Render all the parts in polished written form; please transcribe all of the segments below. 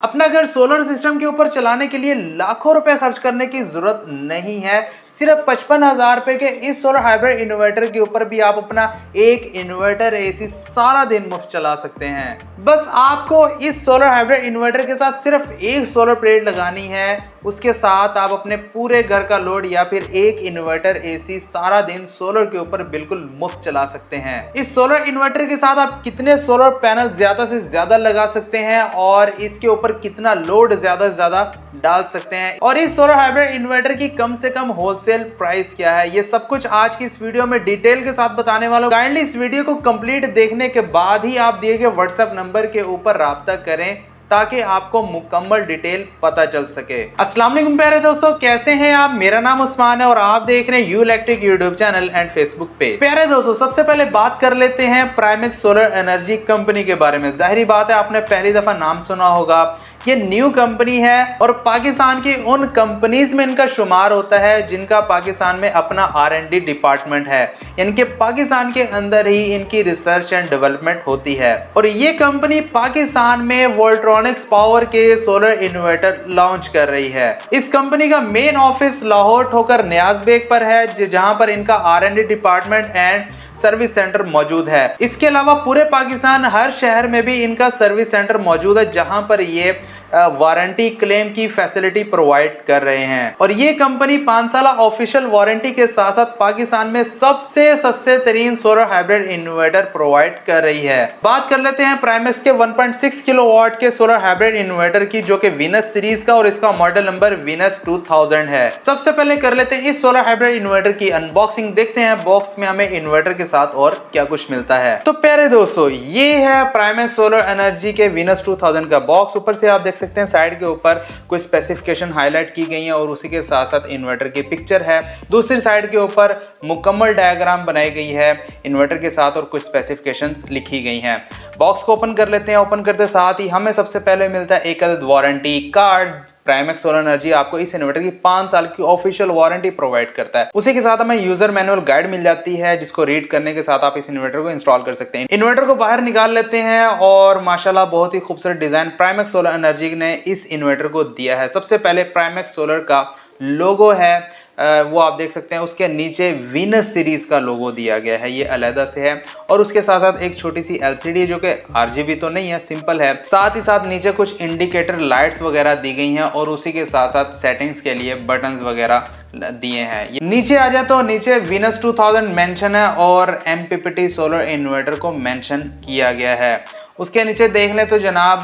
अपना घर solar system के ऊपर चलाने के लिए लाखों रुपए खर्च करने की जरूरत नहीं है। सिर्फ 55,000 रुपए के इस सोलर हाइब्रिड इन्वर्टर के ऊपर भी आप अपना एक इन्वर्टर एसी सारा दिन मुफ्त चला सकते हैं। बस आपको इस सोलर हाइब्रिड इन्वर्टर के साथ सिर्फ एक सोलर प्लेट लगानी है। उसके साथ आप अपने पूरे घर का लोड या फिर एक इन्वर्टर एसी सारा दिन सोलर के ऊपर बिल्कुल मुफ्त चला सकते हैं। इस सोलर इन्वर्टर के साथ आप कितने सोलर पैनल ज्यादा से ज्यादा लगा सकते हैं और इसके ऊपर कितना लोड ज्यादा से ज्यादा डाल सकते हैं और इस सोलर हाइब्रिड इन्वर्टर की कम से कम होलसेल प्राइस क्या है, ये सब कुछ आज की इस वीडियो में डिटेल के साथ बताने वाला हूं। काइंडली इस वीडियो को कंप्लीट देखने के बाद ही आप दिए गए व्हाट्सएप नंबर के ऊपर राब्ता करें ताकि आपको मुकम्मल डिटेल पता चल सके। अस्सलाम वालेकुम प्यारे दोस्तों, कैसे हैं आप? मेरा नाम उस्मान है और आप देख रहे हैं you electric YouTube channel and Facebook page. प्यारे दोस्तों, सबसे पहले बात कर लेते हैं प्राइमेक्स सोलर एनर्जी कंपनी के बारे में। जाहिर बात है आपने पहली दफा नाम सुना होगा। ये न्यू कंपनी है और पाकिस्तान की उन कंपनीज में इनका शुमार होता है जिनका पाकिस्तान में अपना R&D डिपार्टमेंट है। इनके पाकिस्तान के अंदर ही इनकी रिसर्च एंड डेवलपमेंट होती है और ये कंपनी पाकिस्तान में वोल्ट्रॉनिक्स पावर के सोलर इन्वर्टर लॉन्च कर रही है। इस कंपनी का मेन ऑफिस लाहौर ठोकर नियाज बेग पर है, जहां पर इनका R&D department and service centre मौजूद है। इसके अलावा पूरे पाकिस्तान हर शहर में भी इनका सर्विस सेंटर मौजूद है जहां पर ये वारंटी क्लेम की फैसिलिटी प्रोवाइड कर रहे हैं और ये कंपनी 5 साल ऑफिशियल वारंटी के साथ साथ पाकिस्तान में सबसे सस्ते तरीन सोलर हाइब्रिड इन्वर्टर प्रोवाइड कर रही है। बात कर लेते हैं प्राइमेक्स के 1.6 किलोवाट के सोलर हाइब्रिड इन्वर्टर की, जो कि वीनस सीरीज का और इसका मॉडल नंबर वीनस 2000 है। सबसे पहले कर लेते हैं इस सोलर हाइब्रिड इन्वर्टर की अनबॉक्सिंग। देखते हैं बॉक्स में हमें इन्वर्टर के साथ और क्या कुछ मिलता है। तो प्यारे दोस्तों, ये है प्राइमेक्स सोलर एनर्जी के वीनस 2000 का बॉक्स। ऊपर से आप सकते हैं साइड के ऊपर कुछ स्पेसिफिकेशन हाईलाइट की गई है और उसी के साथ साथ इन्वर्टर की पिक्चर है। दूसरी साइड के ऊपर मुकम्मल डायग्राम बनाई गई है इन्वर्टर के साथ और कुछ स्पेसिफिकेशंस लिखी गई हैं। बॉक्स को ओपन कर लेते हैं। ओपन करते साथ ही हमें सबसे पहले मिलता है एक अदद वारंटी कार्ड। प्राइमेक्स सोलर एनर्जी आपको इस इन्वर्टर की 5 साल की ऑफिशियल वारंटी प्रोवाइड करता है। उसी के साथ हमें यूजर मैनुअल गाइड मिल जाती है जिसको रीड करने के साथ आप इस इन्वर्टर को इंस्टॉल कर सकते हैं। इन्वर्टर को बाहर निकाल लेते हैं और माशाल्लाह बहुत ही खूबसूरत डिजाइन प्राइमेक्स सोलर एनर्जी ने इस इन्वर्टर को दिया है। सबसे पहले प्राइमेक्स सोलर का लोगो है, वो आप देख सकते हैं। उसके नीचे वीनस सीरीज का लोगो दिया गया है, ये अलग से है और उसके साथ साथ एक छोटी सी LCD जो कि RGB तो नहीं है, सिंपल है। साथ ही साथ नीचे कुछ इंडिकेटर लाइट्स वगैरह दी गई हैं और उसी के साथ साथ सेटिंग्स के लिए बटन्स वगैरह दिए हैं। नीचे आ जाए तो नीचे वीनस 2000 मेंशन है और MPPT सोलर इन्वर्टर को मेंशन किया गया है। उसके नीचे देख लें तो जनाब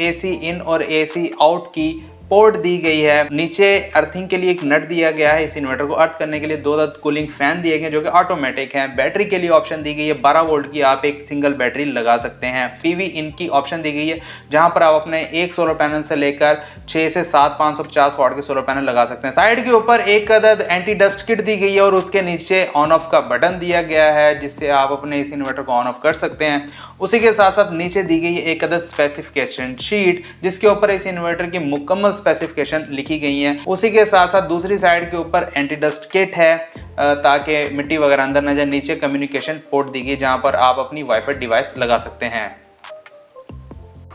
AC इन और AC आउट की पोर्ट दी गई है। नीचे अर्थिंग के लिए एक नट दिया गया है। इस इन्वर्टर को अर्थ करने के लिए 2 अदद कूलिंग फैन दिए गए जो कि ऑटोमेटिक है। बैटरी के लिए ऑप्शन दी गई है 12 वोल्ट की, आप एक सिंगल बैटरी लगा सकते हैं। PV इन की ऑप्शन दी गई है जहां पर आप अपने एक सोलर पैनल से लेकर 6 से 7 550 वाट के सोलर पैनल लगा सकते हैं। साइड के ऊपर एक अदद एंटी डस्ट किट दी गई है और उसके नीचे ऑन ऑफ का बटन दिया गया है जिससे आप अपने इस इन्वर्टर को ऑन ऑफ कर सकते हैं। उसी के साथ साथ नीचे दी गई है एक अदद स्पेसिफिकेशन शीट जिसके ऊपर इस इन्वर्टर की मुकम्मल स्पेसिफिकेशन लिखी गई है। उसी के साथ साथ दूसरी साइड के ऊपर एंटी डस्ट किट है ताकि मिट्टी वगैरह अंदर न जाए। नीचे कम्युनिकेशन पोर्ट दी गई जहां पर आप अपनी वाईफाई डिवाइस लगा सकते हैं।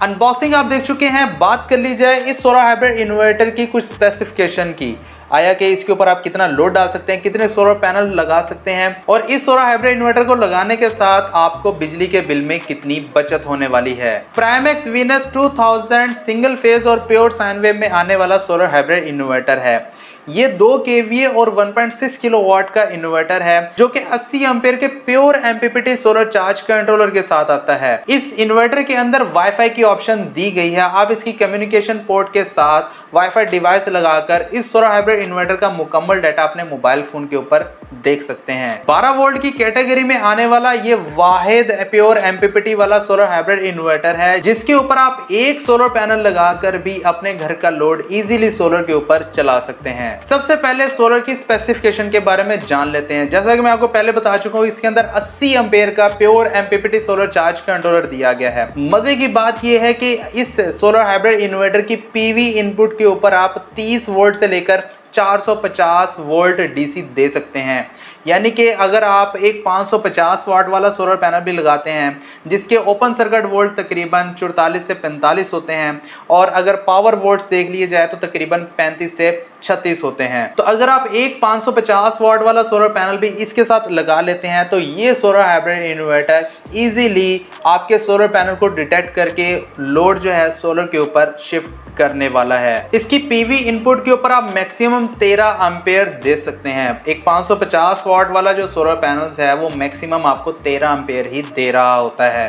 अनबॉक्सिंग आप देख चुके हैं। बात कर ली जाए इस सोलर हाइब्रिड इन्वर्टर की कुछ स्पेसिफिकेशन की, आया कि इसके ऊपर आप कितना लोड डाल सकते हैं, कितने सोलर पैनल लगा सकते हैं और इस सोलर हाइब्रिड इन्वर्टर को लगाने के साथ आपको बिजली के बिल में कितनी बचत होने वाली है। प्राइमेक्स वीनस 2000 सिंगल फेज और प्योर साइन वेव में आने वाला सोलर हाइब्रिड इन्वर्टर है। ये 2 kVA और 1.6 किलोवाट का इन्वर्टर है जो कि 80 एम्पीयर के pure MPPT solar charge controller के साथ आता है। इस इन्वर्टर के अंदर वाईफाई की ऑप्शन दी गई है। आप इसकी कम्युनिकेशन पोर्ट के साथ वाईफाई डिवाइस लगाकर इस सोलर हाइब्रिड इन्वर्टर का मुकम्मल डाटा अपने मोबाइल फोन के ऊपर देख सकते हैं। 12 वोल्ट की कैटेगरी में आने वाला ये वाहिद प्योर MPPT वाला सोलर हाइब्रिड इन्वर्टर है जिसके ऊपर आप एक सोलर पैनल लगाकर भी अपने घर का लोड इजीली सोलर के ऊपर चला सकते हैं। सबसे पहले सोलर की स्पेसिफिकेशन के बारे में जान लेते हैं। जैसा कि मैं आपको पहले बता चुका हूं, इसके अंदर 80 एम्पीयर का pure MPPT solar charge controller दिया गया है। मजे की बात यह है कि इस सोलर हाइब्रिड इन्वर्टर की PV इनपुट के ऊपर आप 30 वोल्ट से लेकर 450 वोल्ट DC दे सकते हैं। यानी कि अगर आप एक 550 वाट वाला सोलर पैनल भी लगाते हैं जिसके ओपन सर्किट वोल्ट तकरीबन 44 से 45 होते हैं, और अगर पावर वोल्ट्स देख लिए जाए तो तकरीबन 35 से 36 होते हैं, तो अगर आप एक 550 वाट वाला सोलर पैनल भी इसके साथ लगा लेते हैं तो ये सोलर हाइब्रिड इन्वर्टर इजीली आपके सोलर पैनल को डिटेक्ट करके लोड जो है सोलर के ऊपर शिफ्ट करने वाला है। इसकी पीवी इनपुट के ऊपर आप मैक्सिमम 13 एम्पेयर दे सकते हैं। एक 550 वाट वाला जो सोलर पैनल्स है वो मैक्सिमम आपको 13 एम्पेयर ही दे रहा होता है।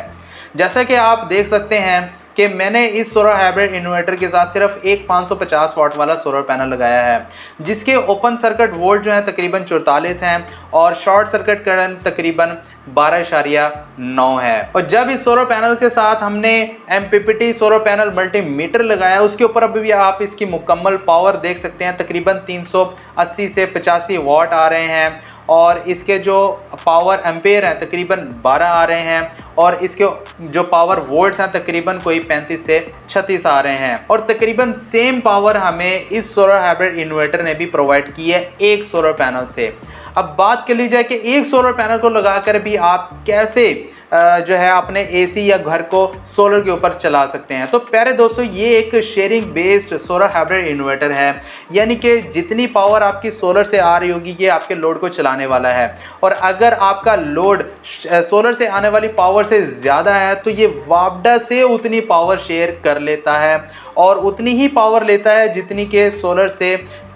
जैसा कि आप देख सकते हैं कि मैंने इस सोलर हाइब्रिड इन्वर्टर के साथ सिर्फ एक 550 वाट वाला सोलर पैनल लगाया है जिसके ओपन सर्किट वोल्ट जो है तकरीबन 44 हैं और शॉर्ट सर्किट करंट तकरीबन 12.9 है। और जब इस सोलर पैनल के साथ हमने MPPT सोलर पैनल मल्टीमीटर लगाया उसके ऊपर अभी भी आप इसकी मुकम्मल पावर देख सकते हैं, तकरीबन 380 से 85 वाट आ रहे हैं और इसके जो पावर एम्पेयर हैं तकरीबन 12 आ रहे हैं और इसके जो पावर वोल्ट्स हैं तकरीबन कोई 35 से 36 आ रहे हैं। और तकरीबन सेम पावर हमें इस सोलर हाइब्रिड इन्वर्टर ने भी प्रोवाइड की है एक सोलर पैनल से। अब बात कर ली जाए कि एक सोलर पैनल को लगाकर भी आप कैसे जो है अपने एसी या घर को सोलर के ऊपर चला सकते हैं। तो प्यारे दोस्तों, ये एक sharing based solar hybrid inverter है, यानी कि जितनी पावर आपकी सोलर से आ रही होगी ये आपके लोड को चलाने वाला है। और अगर आपका लोड सोलर से आने वाली पावर से ज़्यादा है तो ये वापडा से उतनी पावर शेयर कर लेता है और उतनी ही पावर लेता है जितनी के सोलर से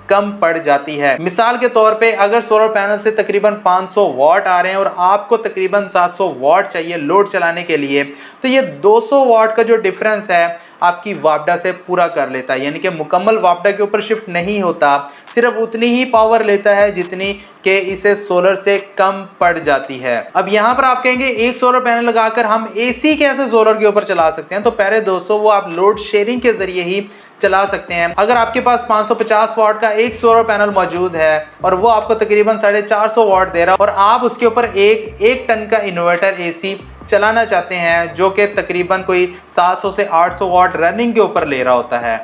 कम पड़ जाती है। मिसाल के तौर पे अगर सोलर पैनल से तकरीबन 500 वाट आ रहे हैं और आपको तकरीबन 700 वाट चाहिए लोड चलाने के लिए, तो ये 200 वाट का जो डिफरेंस है आपकी वापडा से पूरा कर लेता है, यानी कि मुकम्मल वापडा के ऊपर शिफ्ट नहीं होता, सिर्फ उतनी ही पावर लेता है जितनी कि इसे सोलर से कम पड़ जाती है। अब यहाँ पर आप कहेंगे एक सोलर पैनल लगाकर हम एसी कैसे सोलर के ऊपर चला सकते हैं? तो प्यारे दोस्तों, वो आप लोड शेयरिंग के जरिए ही चला सकते हैं। अगर आपके पास 550 वाट का एक सोलर पैनल मौजूद है और वो आपको तकरीबन 450 वाट दे रहा है और आप उसके ऊपर एक टन का इन्वर्टर एसी चलाना चाहते हैं जो कि तकरीबन कोई 700 से 800 वाट रनिंग के ऊपर ले रहा होता है,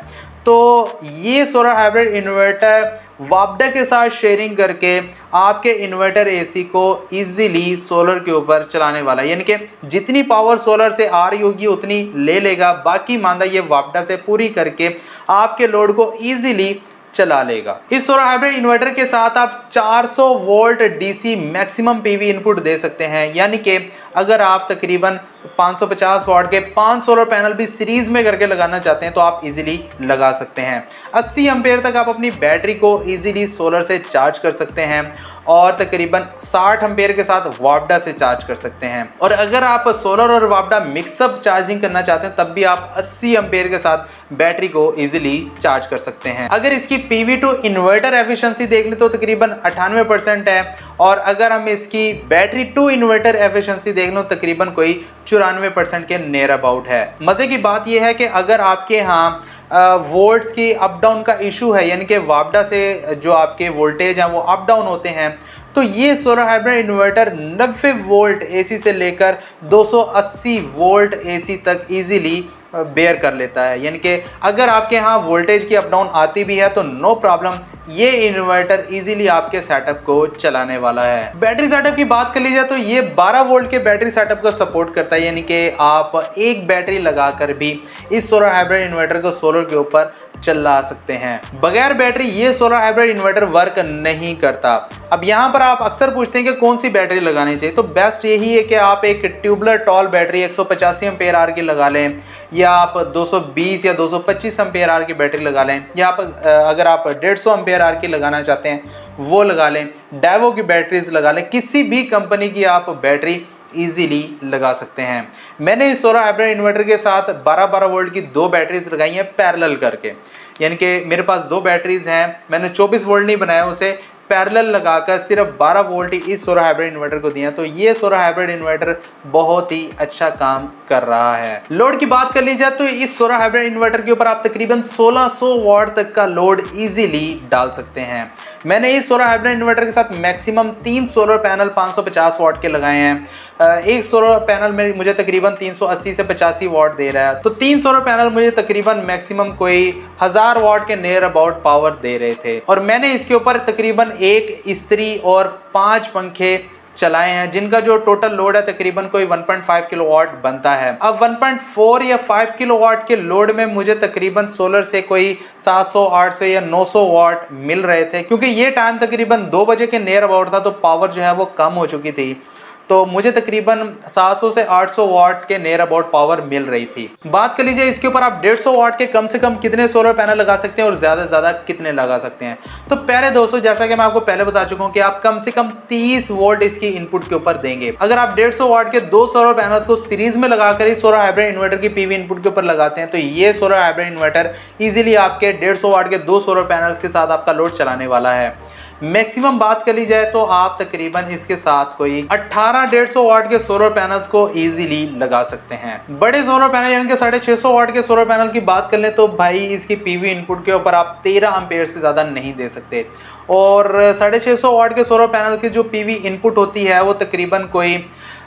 तो ये सोलर हाइब्रिड इन्वर्टर वापडा के साथ शेयरिंग करके आपके इन्वर्टर एसी को इजीली सोलर के ऊपर चलाने वाला है। यानी कि जितनी पावर सोलर से आ रही होगी उतनी ले लेगा, बाकी मानदा ये वापडा से पूरी करके आपके लोड को इजीली चला लेगा। इस सोलर हाइब्रिड इन्वर्टर के साथ आप 400 volt DC maximum PV input दे सकते हैं, यानी कि अगर आप तकरीबन 550 वाट के 5 सोलर पैनल भी सीरीज में करके लगाना चाहते हैं तो आप इजीली लगा सकते हैं। 80 एम्पेयर तक आप अपनी बैटरी को इजीली सोलर से चार्ज कर सकते हैं और तकरीबन 60 एम्पेयर के साथ वापडा से चार्ज कर सकते हैं। और अगर आप सोलर और वापडा मिक्सअप चार्जिंग करना चाहते हैं तब भी आप 80 एम्पेयर के साथ बैटरी को इजीली चार्ज कर सकते हैं। अगर इसकी पीवी टू इन्वर्टर एफिशिएंसी देख लें तो तकरीबन 98% है और अगर हम इसकी बैटरी टू इन्वर्टर एफिशिएंसी देख लो तकरीबन कोई 94% के नियर अबाउट है। मजे की बात यह है कि अगर आपके यहाँ वोल्ट्स की अप डाउन का इशू है, यानी कि वापडा से जो आपके वोल्टेज हैं वो अप डाउन होते हैं, तो ये solar hybrid inverter 90 volt AC से लेकर 280 वोल्ट एसी तक इजीली बेयर कर लेता है। यानी कि अगर आपके यहाँ वोल्टेज की अप डाउन आती भी है तो नो प्रॉब्लम, ये इन्वर्टर इजीली आपके सेटअप को चलाने वाला है। बैटरी सेटअप की बात कर ली जाए तो ये 12 वोल्ट के बैटरी सेटअप को सपोर्ट करता है, यानी कि आप एक बैटरी लगाकर भी इस सोलर हाइब्रिड इन्वर्टर को सोलर के ऊपर चला सकते हैं। बगैर बैटरी ये सोलर हाइब्रिड इन्वर्टर वर्क नहीं करता। अब यहाँ पर आप अक्सर पूछते हैं कि कौन सी बैटरी लगानी चाहिए, तो बेस्ट यही है कि आप एक tubular tall battery 185 ampere hour की लगा लें, या आप 220 या 225 एम्पेयर आवर की बैटरी लगा लें, या आप अगर आप 150 एम्पेयर आवर की लगाना चाहते हैं वो लगा लें, डाइवो की बैटरीज लगा लें, किसी भी कंपनी की आप बैटरी इजीली लगा सकते हैं। मैंने इस सोलर हाइब्रिड इन्वर्टर के साथ 12-12 वोल्ट की 2 बैटरीज लगाई हैं पैरेलल करके, यानी कि मेरे पास 2 बैटरीज हैं, मैंने 24 वोल्ट नहीं बनाया, उसे पैरेलल लगाकर सिर्फ 12 वोल्ट ही इस सोलर हाइब्रिड इन्वर्टर को दिया, तो ये सोलर हाइब्रिड इन्वर्टर बहुत ही अच्छा काम कर रहा है। लोड की बात कर ली जाए तो इस सोलर हाइब्रिड इन्वर्टर के ऊपर आप तकरीबन 1600 वाट तक का लोड इजीली डाल सकते हैं। मैंने इस सोलर हाइब्रिड इन्वर्टर के साथ मैक्सिमम 3 सोलर पैनल 550 वाट के लगाए हैं। एक सोलर पैनल में मुझे तकरीबन 380 से 85 वाट दे रहा है, तो 3 सोलर पैनल मुझे तकरीबन मैक्सिमम कोई 1000 वाट के नियर अबाउट पावर दे रहे थे। और मैंने इसके ऊपर तकरीबन एक इस्त्री और 5 पंखे चलाए हैं, जिनका जो टोटल लोड है तकरीबन कोई 1.5 किलोवाट बनता है। अब 1.4 या 5 किलोवाट के लोड में मुझे तकरीबन सोलर से कोई 700, 800 या 900 वाट मिल रहे थे, क्योंकि ये टाइम तकरीबन 2 बजे के नियर अबाउट था, तो पावर जो है वो कम हो चुकी थी, तो मुझे तकरीबन 700 से 800 वाट के नियर अबाउट पावर मिल रही थी। बात कर लीजिए इसके ऊपर आप 150 वाट के कम से कम कितने सोलर पैनल लगा सकते हैं और ज्यादा से ज्यादा कितने लगा सकते हैं। तो प्यारे दोस्तों, जैसा कि मैं आपको पहले बता चुका हूं कि आप कम से कम 30 वोल्ट इसकी इनपुट के ऊपर देंगे। अगर आप 150 वाट के 2 सोलर पैनल्स को सीरीज में लगाकर ही सोलर हाइब्रिड इन्वर्टर की पीवी इनपुट के ऊपर लगाते हैं, तो ये सोलर हाइब्रिड इन्वर्टर इजीली आपके 150 वाट के 2 सोलर पैनल्स के साथ आपका लोड चलाने वाला है। मैक्सिमम बात कर ली जाए तो आप तकरीबन इसके साथ कोई 1800-150 वाट के सोलर पैनल्स को इजीली लगा सकते हैं। बड़े सोलर पैनल यानी कि 650 वाट के सोलर पैनल की बात कर लें तो भाई इसकी पीवी इनपुट के ऊपर आप 13 एम्पेयर से ज़्यादा नहीं दे सकते, और 650 वाट के सोलर पैनल की जो पीवी इनपुट होती है वो तकरीबन कोई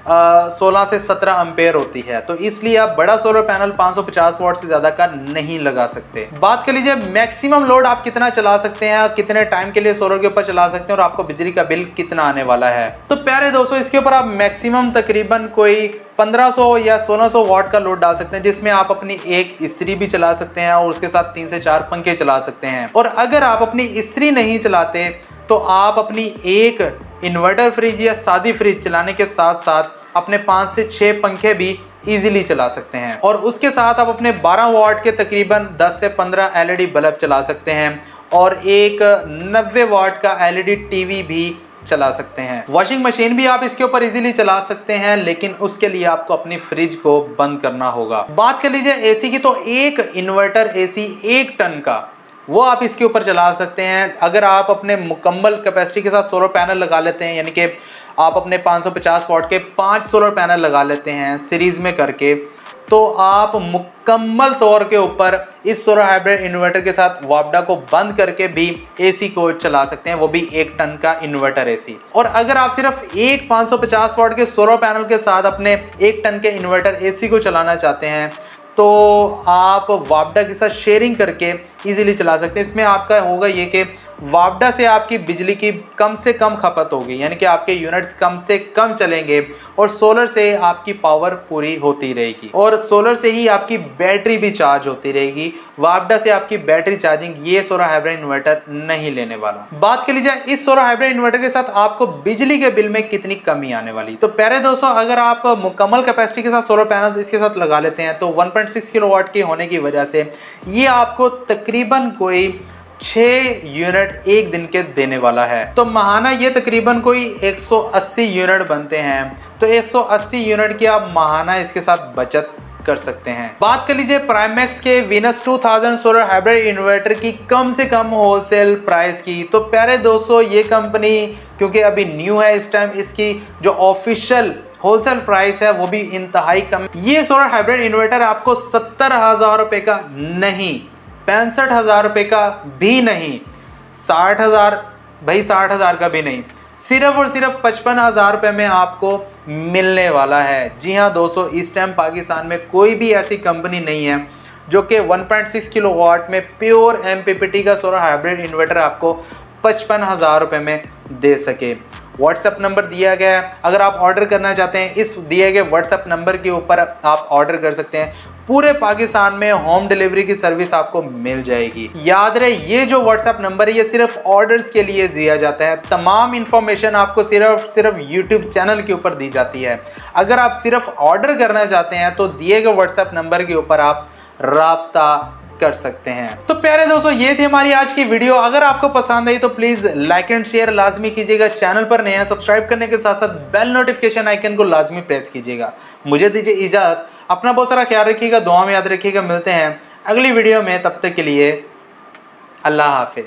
16 से 17 एम्पेयर होती है, तो इसलिए आप बड़ा सोलर पैनल 550 वाट से ज्यादा का नहीं लगा सकते। बात कर लीजिए मैक्सिमम लोड आप कितना चला सकते हैं, कितने टाइम के लिए सोलर के ऊपर चला सकते हैं और आपको बिजली का बिल कितना आने वाला है। तो प्यारे दोस्तों, इसके ऊपर आप मैक्सिमम तकरीबन कोई 1500 या 1600 वाट का लोड डाल सकते हैं, जिसमें आप अपनी एक इस्त्री भी चला सकते हैं और उसके साथ 3 से 4 पंखे चला सकते हैं। और अगर आप अपनी इस्त्री नहीं चलाते तो आप अपनी एक इन्वर्टर फ्रिज या सादी फ्रिज चलाने के साथ साथ अपने 5 से 6 पंखे भी इजीली चला सकते हैं, और उसके साथ आप अपने 12 वाट के तकरीबन 10 से 15 एलईडी बल्ब चला सकते हैं और एक 90 वाट का एलईडी टीवी भी चला सकते हैं। वॉशिंग मशीन भी आप इसके ऊपर इजीली चला सकते हैं, लेकिन उसके लिए आपको अपनी फ्रिज को बंद करना होगा। बात कर लीजिए एसी की, तो एक इन्वर्टर एसी 1 टन का वो आप इसके ऊपर चला सकते हैं। अगर आप अपने मुकम्मल कैपेसिटी के साथ सोलर पैनल लगा लेते हैं, यानी कि आप अपने 550 वाट के 5 सोलर पैनल लगा लेते हैं सीरीज में करके, तो आप मुकम्मल तौर के ऊपर इस सोलर हाइब्रिड इन्वर्टर के साथ वापडा को बंद करके भी एसी को चला सकते हैं, वो भी 1 टन का इन्वर्टर एसी। और अगर आप सिर्फ एक 550 वाट के सोलर पैनल के साथ अपने 1 टन के इन्वर्टर एसी को चलाना चाहते हैं, तो आप वापडा के साथ शेयरिंग करके इजीली चला सकते हैं। इसमें आपका होगा ये कि वापडा से आपकी बिजली की कम से कम खपत होगी, यानी कि आपके यूनिट्स कम से कम चलेंगे, और सोलर से आपकी पावर पूरी होती रहेगी, और सोलर से ही आपकी बैटरी भी चार्ज होती रहेगी। वापडा से आपकी बैटरी चार्जिंग ये सोलर हाइब्रिड इन्वर्टर नहीं लेने वाला। बात कर लीजिए इस सोलर हाइब्रिड इन्वर्टर के साथ आपको बिजली के बिल में कितनी कमी आने वाली। तो प्यारे दोस्तों, अगर आप मुकम्मल कैपेसिटी के साथ सोलर पैनल्स इसके साथ लगा लेते हैं, तो 1.6 किलोवाट के होने की वजह से ये आपको तकरीबन कोई 6 यूनिट एक दिन के देने वाला है। तो महाना ये तकरीबन कोई 180 यूनिट बनते हैं, तो 180 यूनिट की आप महाना इसके साथ बचत कर सकते हैं। बात कर लीजिए प्राइमैक्स के वीनस 2000 सोलर हाइब्रिड इन्वर्टर की कम से कम होलसेल प्राइस की। तो प्यारे दोस्तों, ये कंपनी क्योंकि अभी न्यू है इस टाइम, इसकी जो ऑफिशियल होलसेल प्राइस है वो भी इंतहाई कम। ये सोलर हाइब्रिड इन्वर्टर आपको 70,000 रुपए का नहीं, 65,000 रुपए का भी नहीं, 60,000 भाई 60,000 का भी नहीं, सिर्फ और सिर्फ 55,000 रुपए में आपको मिलने वाला है। जी हाँ दोस्तों, इस टाइम पाकिस्तान में कोई भी ऐसी कंपनी नहीं है जो कि 1.6 किलोवाट में प्योर एमपीपीटी का सोलर हाइब्रिड इन्वर्टर आपको 55,000 रुपए में दे सके। व्हाट्सएप नंबर दिया गया है, अगर आप ऑर्डर करना चाहते हैं इस दिए गए व्हाट्सएप नंबर के ऊपर आप ऑर्डर कर सकते हैं। पूरे पाकिस्तान में होम डिलीवरी की सर्विस आपको मिल जाएगी। याद रहे, ये जो व्हाट्सएप नंबर है ये सिर्फ ऑर्डर्स के लिए दिया जाता है। तमाम इंफॉर्मेशन आपको सिर्फ यूट्यूब चैनल के ऊपर दी जाती है। अगर आप सिर्फ ऑर्डर करना चाहते हैं तो दिए गए व्हाट्सएप नंबर के ऊपर आप राब्ता कर सकते हैं। तो प्यारे दोस्तों, ये थी हमारी आज की वीडियो। अगर आपको पसंद आई तो प्लीज लाइक एंड शेयर लाजमी कीजिएगा। चैनल पर नया सब्सक्राइब करने के साथ साथ बेल नोटिफिकेशन आइकन को लाजमी प्रेस कीजिएगा। मुझे दीजिए इजाजत, अपना बहुत सारा ख्याल रखिएगा, दुआ में याद रखिएगा। मिलते हैं अगली वीडियो में, तब तक के लिए अल्लाह हाफिज।